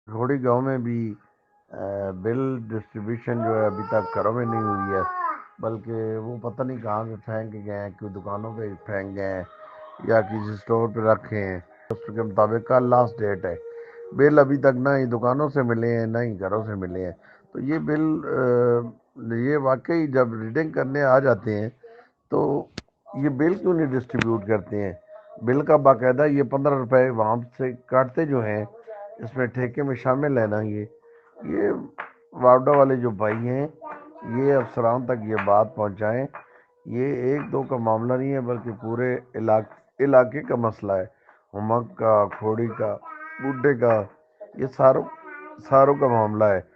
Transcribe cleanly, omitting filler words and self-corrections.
घोड़ी गांव में भी बिल डिस्ट्रीब्यूशन जो है अभी तक घरों में नहीं हुई है, बल्कि वो पता नहीं कहाँ से फेंक के गए हैं, कोई दुकानों पे फेंक गए हैं या किसी स्टोर पे रखे हैं। उसके मुताबिक कल लास्ट डेट है। बिल अभी तक ना ही दुकानों से मिले हैं ना ही घरों से मिले हैं। तो ये बिल ये वाकई जब रीडिंग करने आ जाते हैं तो ये बिल क्यों नहीं डिस्ट्रीब्यूट करते हैं। बिल का बाकायदा ये 15 रुपए वहाँ से काटते जो हैं, इसमें ठेके में शामिल है ना। ये वापडा वाले जो भाई हैं, ये अफसरान तक ये बात पहुंचाएं। ये एक दो का मामला नहीं है, बल्कि पूरे इलाके का मसला है। उमक का, खोड़ी का, बुड्ढे का, ये सारों सारों का मामला है।